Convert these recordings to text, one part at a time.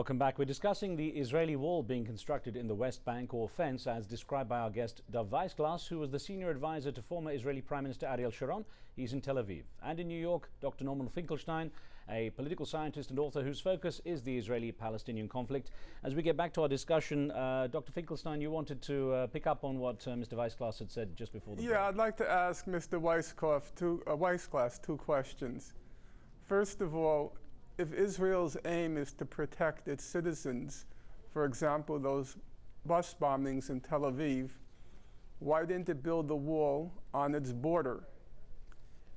Welcome back. We're discussing the Israeli wall being constructed in the West Bank, or fence, as described by our guest Dov Weissglass, who was the senior advisor to former Israeli Prime Minister Ariel Sharon. He's in Tel Aviv. And in New York, Dr. Norman Finkelstein, a political scientist and author whose focus is the Israeli-Palestinian conflict. As we get back to our discussion, Dr. Finkelstein, you wanted to pick up on what Mr. Weissglass had said just before the break. I'd like to ask Mr. Weissglass two questions. First of all, if Israel's aim is to protect its citizens, for example, those bus bombings in Tel Aviv, why didn't it build the wall on its border?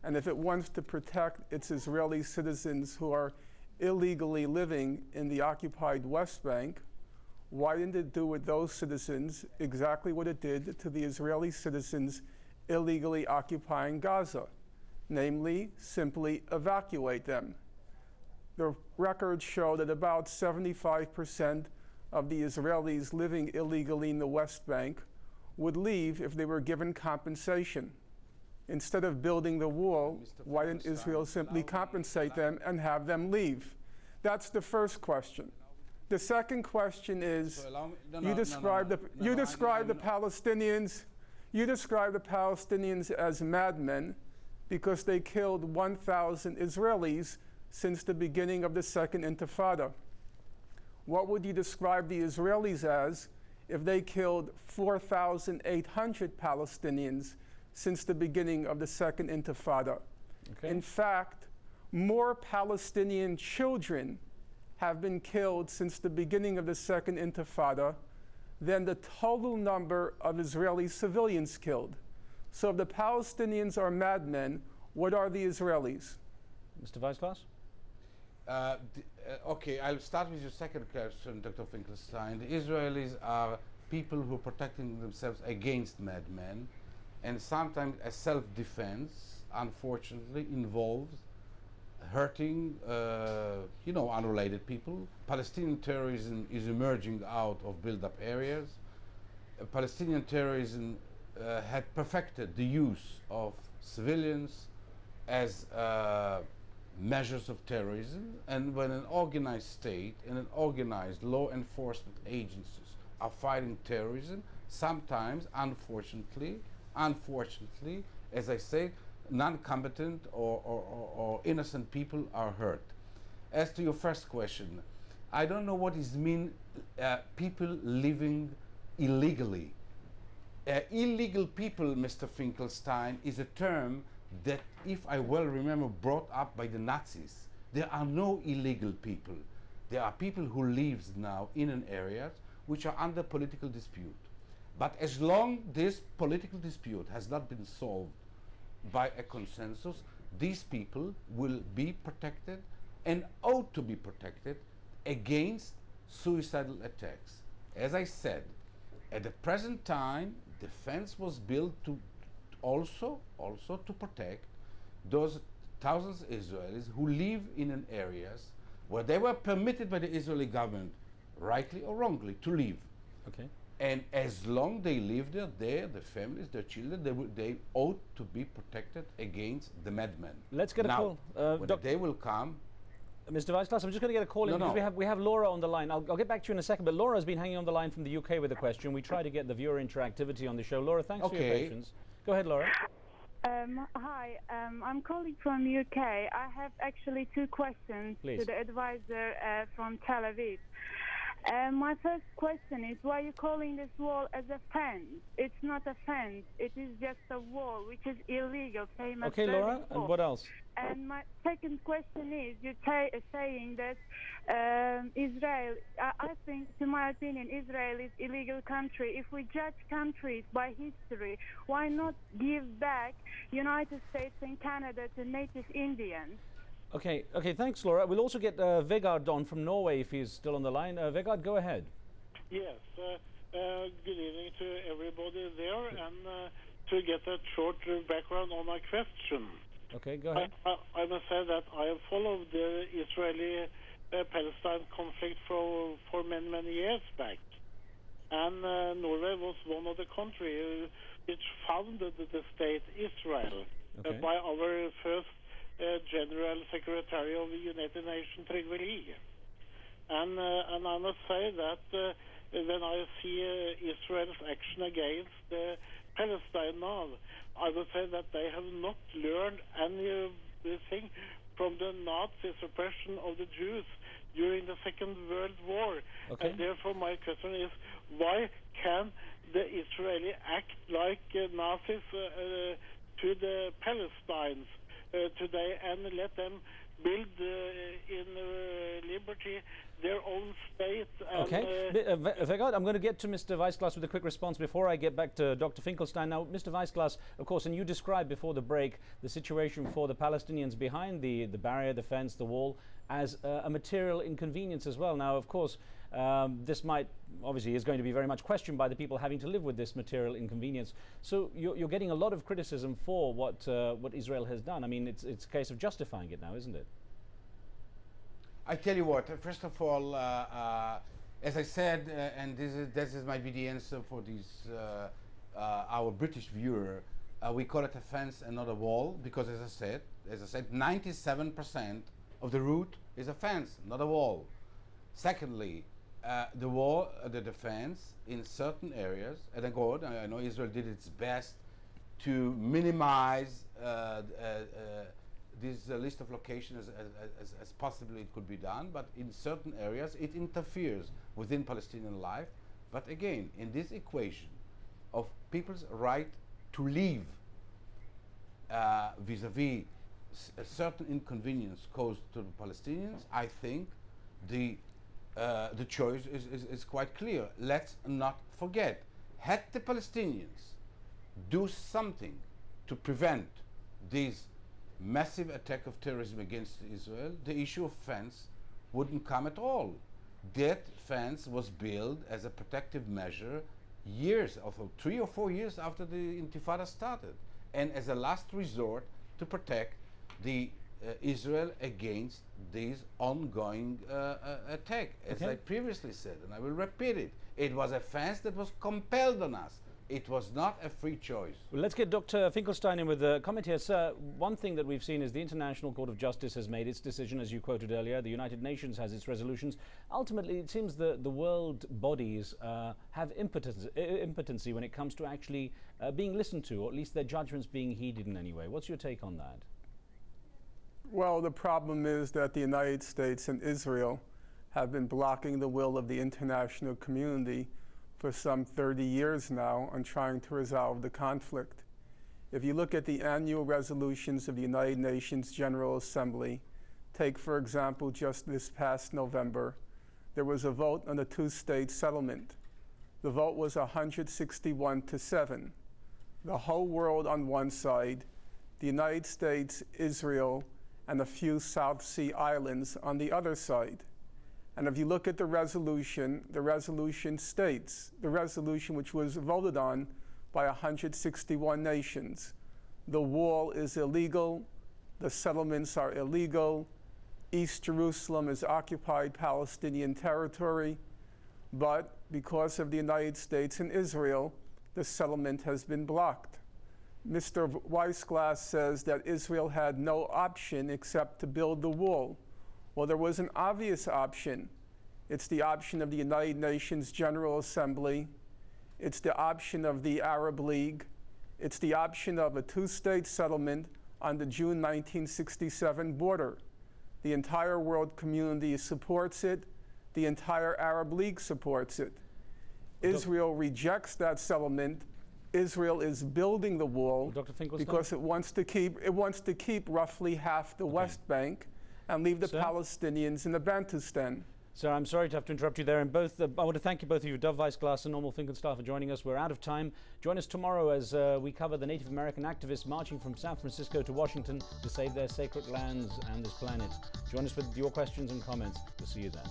And if it wants to protect its Israeli citizens who are illegally living in the occupied West Bank, why didn't it do with those citizens exactly what it did to the Israeli citizens illegally occupying Gaza? Namely, simply evacuate them. The records show that about 75% of the Israelis living illegally in the West Bank would leave if they were given compensation. Instead of building the wall, why didn't Israel simply compensate them and have them leave? That's the first question. The second question is, you describe the Palestinians as madmen because they killed 1,000 Israelis since the beginning of the Second Intifada. What would you describe the Israelis as if they killed 4,800 Palestinians since the beginning of the Second Intifada? Okay. In fact, more Palestinian children have been killed since the beginning of the Second Intifada than the total number of Israeli civilians killed. So if the Palestinians are madmen, what are the Israelis? Mr. Weissglass? Okay, I'll start with your second question, Dr. Finkelstein. The Israelis are people who are protecting themselves against madmen, and sometimes a self-defense, unfortunately, involves hurting, unrelated people. Palestinian terrorism is emerging out of build-up areas. Palestinian terrorism had perfected the use of civilians as measures of terrorism, and when an organized state and an organized law enforcement agencies are fighting terrorism, sometimes, unfortunately, as I say, non-combatant or innocent people are hurt. As to your first question, I don't know what is mean people living illegally. Illegal people, Mr. Finkelstein, is a term that, if I well remember, brought up by the Nazis. There are no illegal people. There are people who live now in an area which are under political dispute. But as long this political dispute has not been solved by a consensus, these people will be protected and ought to be protected against suicidal attacks. As I said, at the present time, the fence was built to also to protect those thousands of Israelis who live in areas where they were permitted by the Israeli government, rightly or wrongly, to live. Okay. And as long they live there, their families, their children, they ought to be protected against the madmen. Let's get a call. When the day will come. Mr. Weissglass, I'm just going to get a call in because we have Laura on the line. I'll get back to you in a second, but Laura has been hanging on the line from the UK with a question. We try to get the viewer interactivity on the show. Laura, thanks for your patience. Go ahead, Laura. Hi, I'm calling from UK. I have actually two questions to the advisor from Tel Aviv. My first question is, why are you calling this wall as a fence? It's not a fence. It is just a wall, which is illegal. Okay, Laura, and what else? And my second question is, you're saying that Israel, I think, to my opinion, Israel is an illegal country. If we judge countries by history, why not give back United States and Canada to native Indians? Okay, thanks, Laura. We'll also get Vegard on from Norway if he's still on the line. Vegard, go ahead. Yes, good evening to everybody there, and to get a short background on my question. Okay, go ahead. I must say that I have followed the Israeli-Palestine conflict for many years back. And Norway was one of the countries which founded the state Israel by our first General Secretary of the United Nations, Trygve Lie. And I must say that when I see Israel's action against Palestine now, I would say that they have not learned anything from the Nazi suppression of the Jews during the Second World War. Okay. And therefore my question is, why can the Israeli act like Nazis to the Palestinians today and let them build in liberty their own state? And, okay. Vegard, I'm going to get to Mr. Weissglas with a quick response before I get back to Dr. Finkelstein. Now, Mr. Weissglas, of course, and you described before the break the situation for the Palestinians behind the barrier, the fence, the wall, as a material inconvenience as well. Now, of course, this might, obviously, is going to be very much questioned by the people having to live with this material inconvenience. So you're getting a lot of criticism for what Israel has done. I mean, it's a case of justifying it now, isn't it? I tell you what, first of all, as I said, and this might be the answer for these, our British viewer, we call it a fence and not a wall, because as I said, 97% of the route is a fence, not a wall. Secondly, the wall, the defense in certain areas, and I know Israel did its best to minimize this list of locations as possibly it could be done, but in certain areas it interferes within Palestinian life. But again, in this equation of people's right to leave vis-a-vis a certain inconvenience caused to the Palestinians, I think the choice is quite clear. Let's not forget, had the Palestinians do something to prevent this massive attack of terrorism against Israel, the issue of fence wouldn't come at all. That fence was built as a protective measure years, 3 or 4 years after the Intifada started, and as a last resort to protect the Israel against this ongoing attack. As I previously said, and I will repeat it, it was a fence that was compelled on us. It was not a free choice. Well, let's get Dr. Finkelstein in with a comment here. Sir, one thing that we've seen is the International Court of Justice has made its decision, as you quoted earlier. The United Nations has its resolutions. Ultimately, it seems the world bodies have impotency when it comes to actually being listened to, or at least their judgments being heeded in any way. What's your take on that? Well, the problem is that the United States and Israel have been blocking the will of the international community for some 30 years now on trying to resolve the conflict. If you look at the annual resolutions of the United Nations General Assembly, take, for example, just this past November, there was a vote on a two-state settlement. The vote was 161-7. The whole world on one side, the United States, Israel, and a few South Sea islands on the other side. And if you look at the resolution states, the resolution which was voted on by 161 nations, the wall is illegal, the settlements are illegal, East Jerusalem is occupied Palestinian territory, but because of the United States and Israel, the settlement has been blocked. Mr. Weissglas says that Israel had no option except to build the wall. Well, there was an obvious option. It's the option of the United Nations General Assembly. It's the option of the Arab League. It's the option of a two-state settlement on the June 1967 border. The entire world community supports it. The entire Arab League supports it. Israel rejects that settlement. Israel is building the wall because it wants to keep roughly half the West Bank and leave the Palestinians in the Bantustan. Sir, I'm sorry to have to interrupt you there. And both, I want to thank you both of you, Dov Weissglas and Normal Finkelstein, for joining us. We're out of time. Join us tomorrow as we cover the Native American activists marching from San Francisco to Washington to save their sacred lands and this planet. Join us with your questions and comments. We'll see you then.